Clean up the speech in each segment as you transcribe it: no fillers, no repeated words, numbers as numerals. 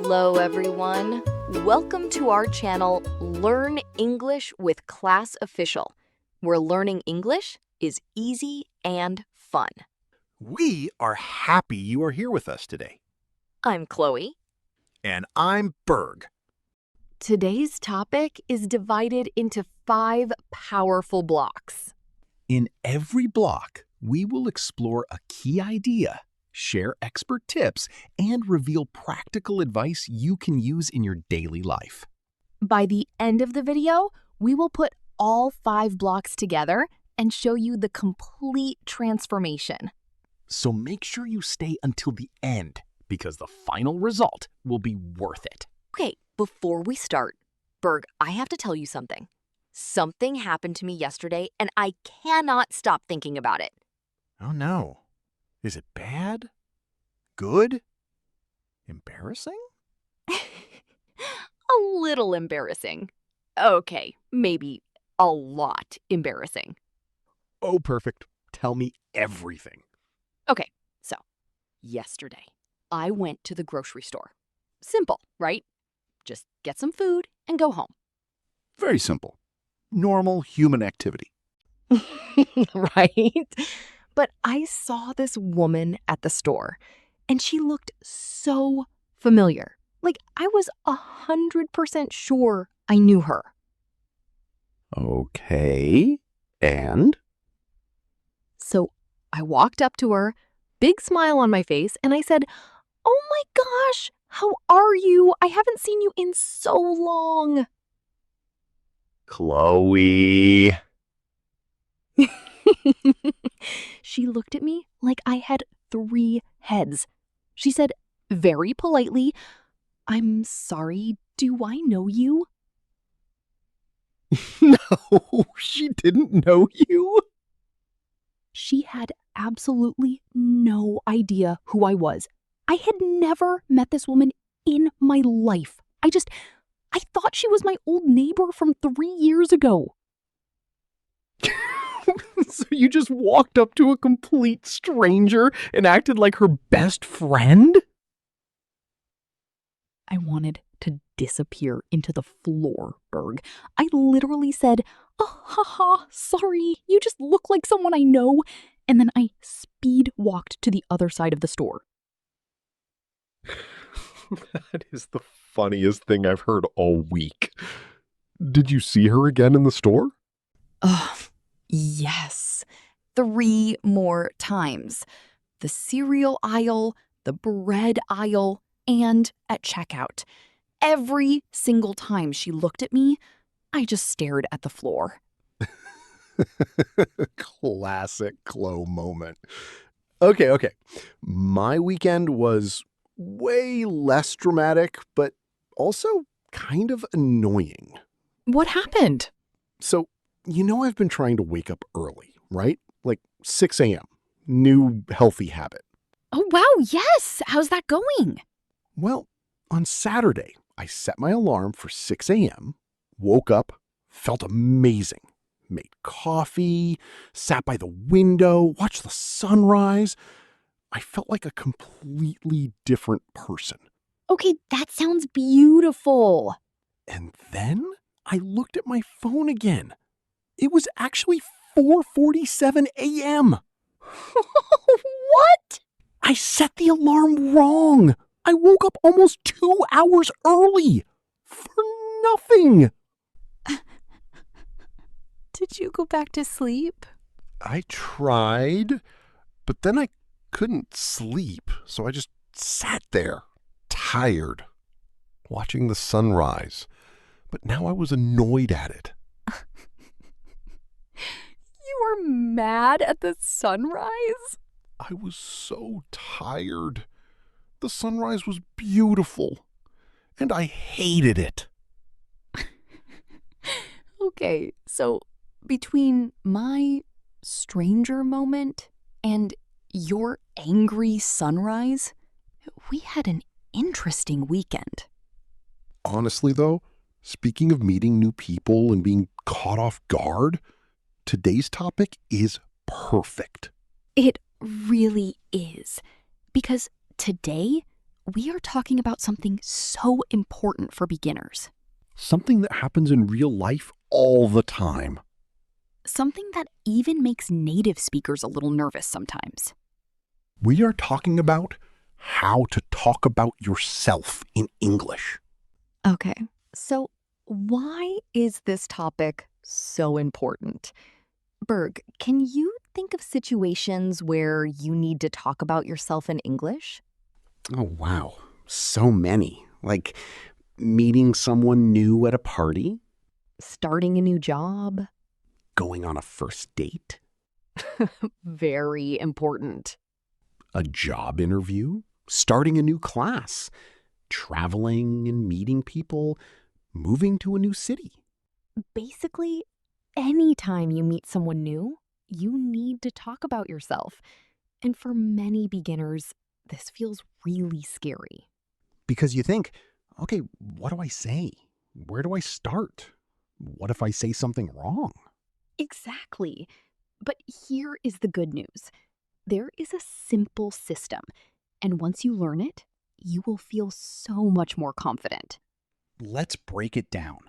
Hello, everyone. Welcome to our channel, Learn English with Class Official, where learning English is easy and fun. We are happy you are here with us today. I'm Chloe. And I'm Berg. Today's topic is divided into 5 powerful blocks. In every block, we will explore a key idea, share expert tips, and reveal practical advice you can use in your daily life. By the end of the video, we will put all 5 blocks together and show you the complete transformation. So make sure you stay until the end, because the final result will be worth it. Okay, before we start, Berg, I have to tell you something. Something happened to me yesterday, and I cannot stop thinking about it. Oh no. Is it bad? Good? Embarrassing? A little embarrassing. Okay, maybe a lot embarrassing. Oh, perfect. Tell me everything. Okay, so yesterday, I went to the grocery store. Simple, right? Just get some food and go home. Very simple. Normal human activity. Right? But I saw this woman at the store, and she looked so familiar. Like I was 100% sure I knew her. Okay. And? So I walked up to her, big smile on my face, and I said, "Oh my gosh, how are you? I haven't seen you in so long." Chloe. She looked at me like I had 3 heads. She said very politely, "I'm sorry, do I know you?" No, she didn't know you. She had absolutely no idea who I was. I had never met this woman in my life. I thought she was my old neighbor from 3 years ago. So you just walked up to a complete stranger and acted like her best friend? I wanted to disappear into the floor, Berg. I literally said, "Oh, haha, sorry, you just look like someone I know." And then I speed walked to the other side of the store. That is the funniest thing I've heard all week. Did you see her again in the store? Yes. 3 more times. The cereal aisle, the bread aisle, and at checkout. Every single time she looked at me, I just stared at the floor. Classic Chloe moment. Okay. My weekend was way less dramatic, but also kind of annoying. What happened? So, I've been trying to wake up early, right? Like 6 a.m. New healthy habit. Oh, wow, yes. How's that going? Well, on Saturday, I set my alarm for 6 a.m., woke up, felt amazing, made coffee, sat by the window, watched the sunrise. I felt like a completely different person. Okay, that sounds beautiful. And then I looked at my phone again. It was actually 4:47 a.m. What? I set the alarm wrong. I woke up almost 2 hours early. For nothing. Did you go back to sleep? I tried, but then I couldn't sleep, so I just sat there, tired, watching the sunrise. But now I was annoyed at it. You were mad at the sunrise? I was so tired. The sunrise was beautiful, and I hated it. Okay, so between my stranger moment and your angry sunrise, we had an interesting weekend. Honestly, though, speaking of meeting new people and being caught off guard, today's topic is perfect. It really is. Because today, we are talking about something so important for beginners. Something that happens in real life all the time. Something that even makes native speakers a little nervous sometimes. We are talking about how to talk about yourself in English. Okay, so why is this topic so important? Berg, can you think of situations where you need to talk about yourself in English? Oh, wow. So many. Like meeting someone new at a party, Starting a new job? going on a first date, Very important. a job interview, starting a new class, traveling and meeting people, moving to a new city. Basically, anytime you meet someone new, you need to talk about yourself. And for many beginners, this feels really scary. Because you think, okay, what do I say? Where do I start? What if I say something wrong? Exactly. But here is the good news. There is a simple system, and once you learn it, you will feel so much more confident. Let's break it down.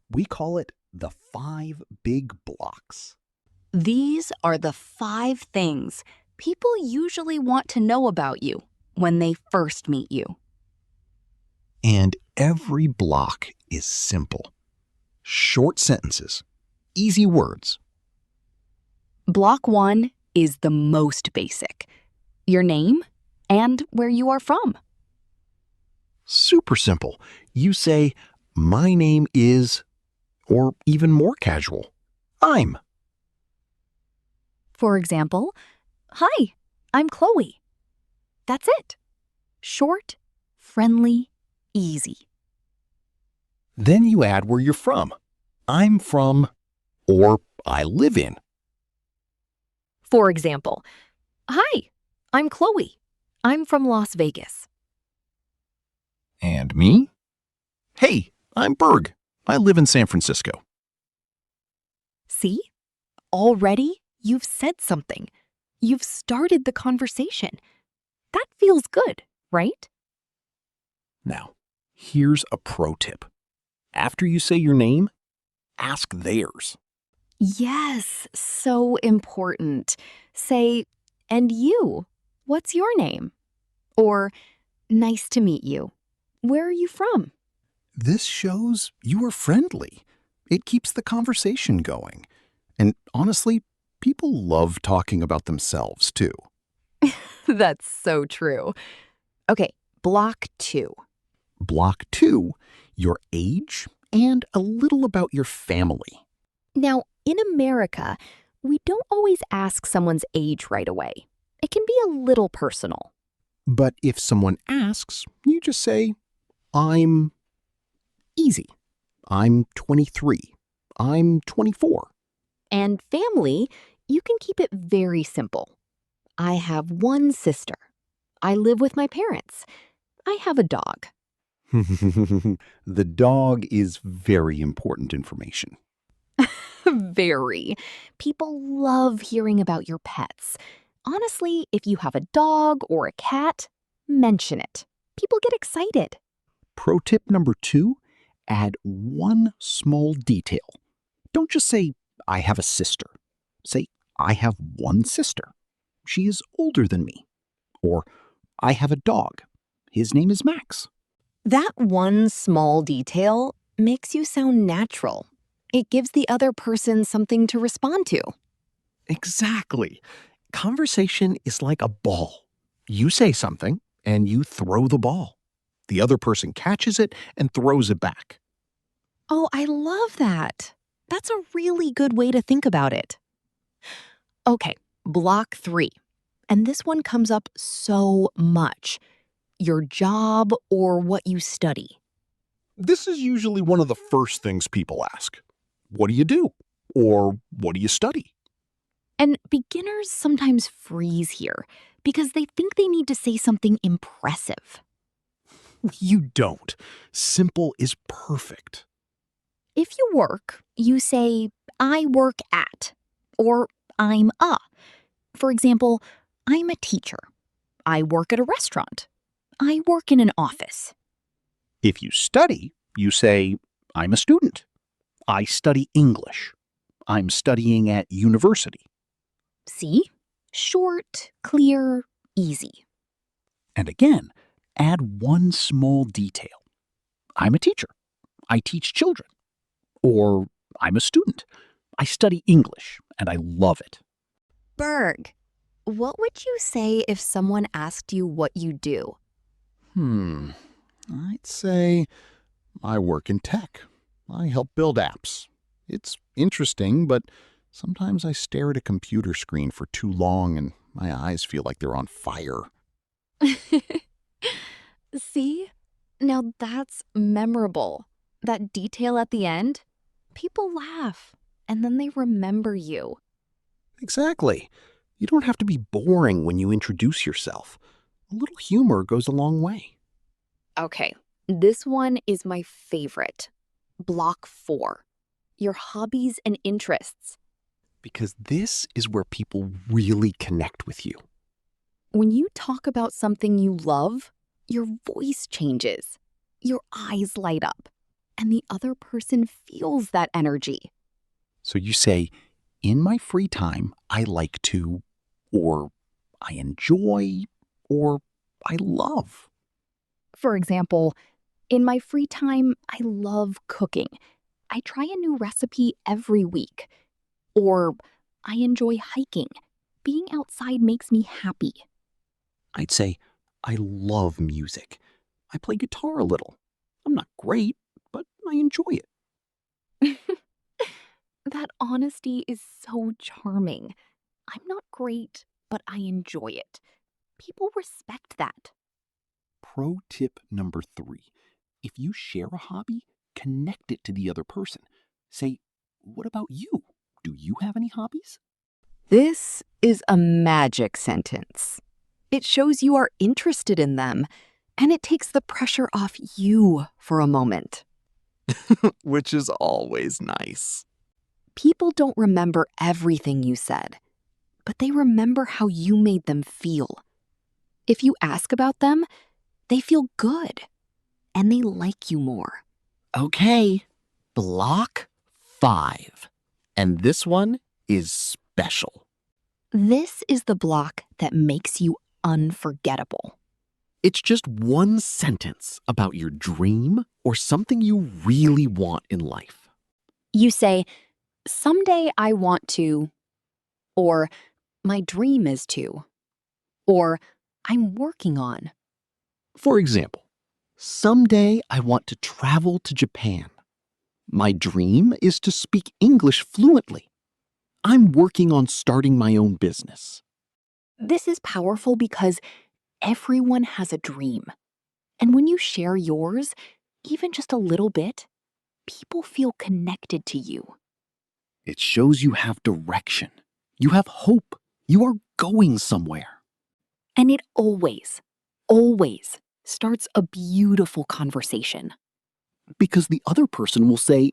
We call it the 5 big blocks. These are the 5 things people usually want to know about you when they first meet you. And every block is simple. Short sentences, easy words. Block 1 is the most basic. Your name and where you are from. Super simple. You say, my name is, or even more casual, I'm. For example, hi, I'm Chloe. That's it. Short, friendly, easy. Then you add where you're from. I'm from, or I live in. For example, hi, I'm Chloe. I'm from Las Vegas. And me? Hey, I'm Berg. I live in San Francisco. See? Already, you've said something. You've started the conversation. That feels good, right? Now, here's a pro tip. After you say your name, ask theirs. Yes, so important. Say, and you, what's your name? Or, nice to meet you. Where are you from? This shows you are friendly. It keeps the conversation going. And honestly, people love talking about themselves too. That's so true. Okay, block 2. Block 2, your age and a little about your family. Now, in America, we don't always ask someone's age right away. It can be a little personal. But if someone asks, you just say, I'm easy. I'm 23. I'm 24. And family, you can keep it very simple. I have one sister. I live with my parents. I have a dog. The dog is very important information. Very. People love hearing about your pets. Honestly, if you have a dog or a cat, mention it. People get excited. Pro tip number 2, add one small detail. Don't just say, I have a sister. Say, I have one sister. She is older than me. Or, I have a dog. His name is Max. That one small detail makes you sound natural. It gives the other person something to respond to. Exactly. Conversation is like a ball. You say something, and you throw the ball. The other person catches it and throws it back. Oh, I love that. That's a really good way to think about it. Okay, block 3. And this one comes up so much. Your job or what you study. This is usually one of the first things people ask. What do you do? Or what do you study? And beginners sometimes freeze here because they think they need to say something impressive. You don't. Simple is perfect. If you work, you say, I work at, or I'm a. For example, I'm a teacher. I work at a restaurant. I work in an office. If you study, you say, I'm a student. I study English. I'm studying at university. See? Short, clear, easy. And again, add one small detail. I'm a teacher. I teach children. Or I'm a student. I study English and I love it. Berg, what would you say if someone asked you what you do? I'd say I work in tech. I help build apps. It's interesting, but sometimes I stare at a computer screen for too long and my eyes feel like they're on fire. See? Now that's memorable. That detail at the end, people laugh and then they remember you. Exactly. You don't have to be boring when you introduce yourself. A little humor goes a long way. Okay, this one is my favorite. Block 4. Your hobbies and interests. Because this is where people really connect with you. When you talk about something you love, your voice changes, your eyes light up, and the other person feels that energy. So you say, in my free time, I like to, or I enjoy, or I love. For example, in my free time, I love cooking. I try a new recipe every week. Or I enjoy hiking. Being outside makes me happy. I'd say, I love music. I play guitar a little. I'm not great, but I enjoy it. That honesty is so charming. I'm not great, but I enjoy it. People respect that. Pro tip number 3. If you share a hobby, connect it to the other person. Say, what about you? Do you have any hobbies? This is a magic sentence. It shows you are interested in them, and it takes the pressure off you for a moment. Which is always nice. People don't remember everything you said, but they remember how you made them feel. If you ask about them, they feel good, and they like you more. Okay, block 5. And this one is special. This is the block that makes you unforgettable. It's just one sentence about your dream or something you really want in life. You say, someday I want to, or my dream is to, or I'm working on. For example, someday I want to travel to Japan. My dream is to speak English fluently. I'm working on starting my own business. This is powerful because everyone has a dream. And when you share yours, even just a little bit, people feel connected to you. It shows you have direction. You have hope. You are going somewhere. And it always, always starts a beautiful conversation. Because the other person will say,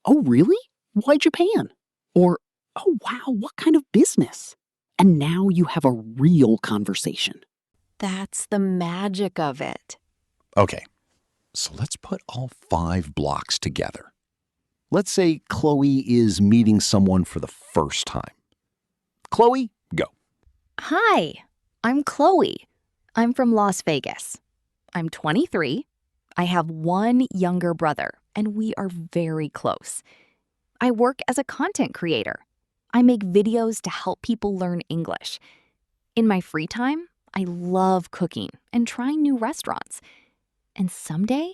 oh, really? Why Japan? Or, oh, wow, what kind of business? And now you have a real conversation. That's the magic of it. Okay, so let's put all 5 blocks together. Let's say Chloe is meeting someone for the first time. Chloe, go. Hi, I'm Chloe. I'm from Las Vegas. I'm 23. I have one younger brother, and we are very close. I work as a content creator. I make videos to help people learn English. In my free time, I love cooking and trying new restaurants. And someday,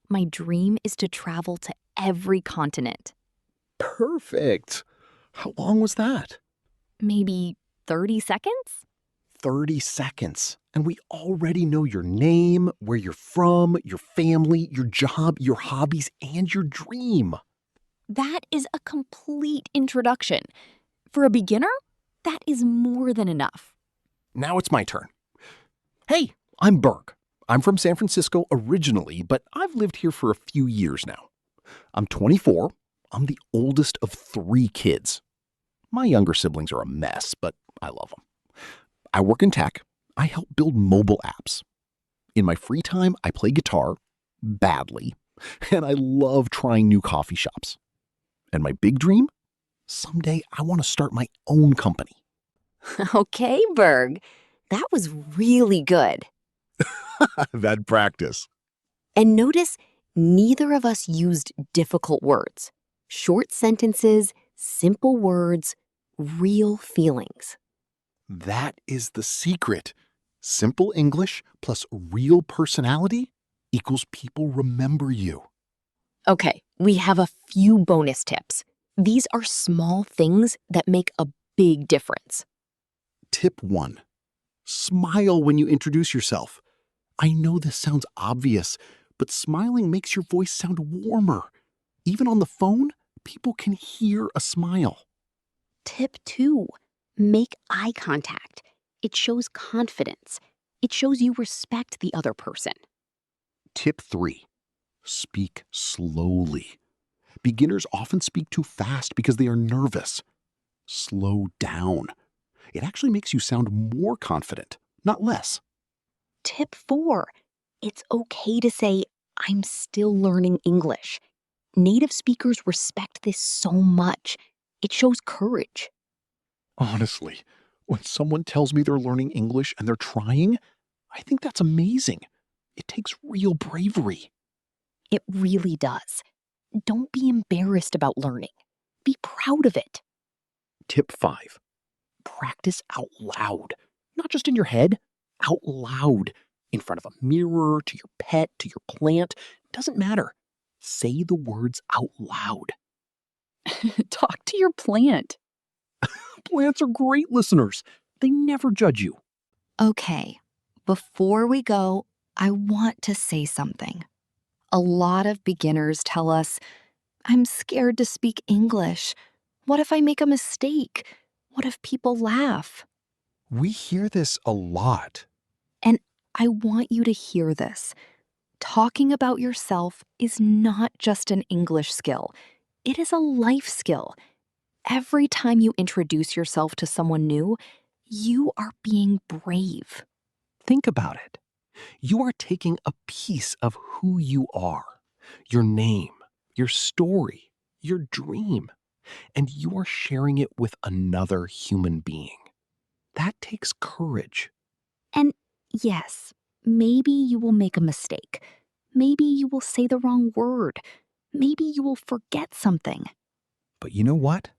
my dream is to travel to every continent. Perfect. How long was that? Maybe 30 seconds? 30 seconds. And we already know your name, where you're from, your family, your job, your hobbies, and your dream. That is a complete introduction. For a beginner, that is more than enough. Now it's my turn. Hey, I'm Berg. I'm from San Francisco originally, but I've lived here for a few years now. I'm 24. I'm the oldest of 3 kids. My younger siblings are a mess, but I love them. I work in tech. I help build mobile apps. In my free time, I play guitar, badly, and I love trying new coffee shops. And my big dream? Someday I want to start my own company. Okay, Berg. That was really good. I've had practice. And notice neither of us used difficult words. Short sentences, simple words, real feelings. That is the secret. Simple English plus real personality equals people remember you. Okay, we have a few bonus tips. These are small things that make a big difference. Tip 1. Smile when you introduce yourself. I know this sounds obvious, but smiling makes your voice sound warmer. Even on the phone, people can hear a smile. Tip 2, make eye contact. It shows confidence. It shows you respect the other person. Tip 3. Speak slowly. Beginners often speak too fast because they are nervous. Slow down. It actually makes you sound more confident, not less. Tip 4, it's okay to say, I'm still learning English. Native speakers respect this so much. It shows courage. Honestly, when someone tells me they're learning English and they're trying, I think that's amazing. It takes real bravery. It really does. Don't be embarrassed about learning. Be proud of it. Tip 5. Practice out loud. Not just in your head, out loud. In front of a mirror, to your pet, to your plant. Doesn't matter. Say the words out loud. Talk to your plant. Plants are great listeners. They never judge you. Okay, before we go, I want to say something. A lot of beginners tell us, I'm scared to speak English. What if I make a mistake? What if people laugh? We hear this a lot. And I want you to hear this. Talking about yourself is not just an English skill. It is a life skill. Every time you introduce yourself to someone new, you are being brave. Think about it. You are taking a piece of who you are, your name, your story, your dream, and you are sharing it with another human being. That takes courage. And yes, maybe you will make a mistake. Maybe you will say the wrong word. Maybe you will forget something. But you know what?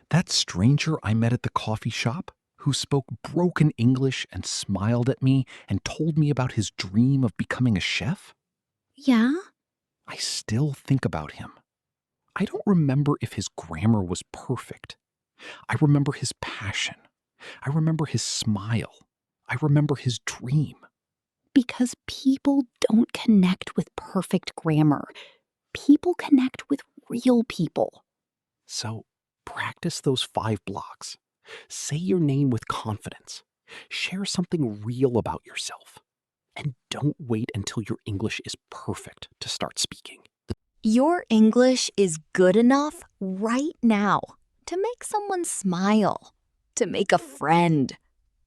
That stranger I met at the coffee shop, who spoke broken English and smiled at me and told me about his dream of becoming a chef, Yeah? I still think about him. I don't remember if his grammar was perfect. I remember his passion. I remember his smile. I remember his dream. Because people don't connect with perfect grammar. People connect with real people. So practice those 5 blocks. Say your name with confidence. Share something real about yourself. And don't wait until your English is perfect to start speaking. Your English is good enough right now to make someone smile, to make a friend,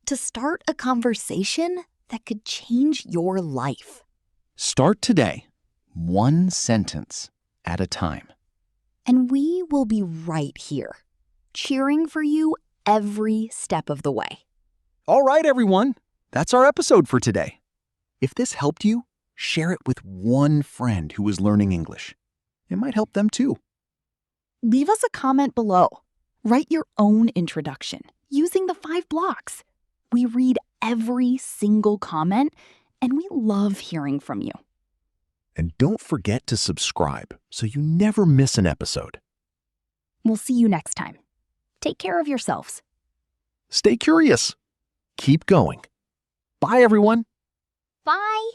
to start a conversation that could change your life. Start today, one sentence at a time. And we will be right here, cheering for you every step of the way. All right, everyone. That's our episode for today. If this helped you, share it with one friend who is learning English. It might help them too. Leave us a comment below. Write your own introduction using the 5 blocks. We read every single comment, and we love hearing from you. And don't forget to subscribe so you never miss an episode. We'll see you next time. Take care of yourselves. Stay curious. Keep going. Bye, everyone. Bye.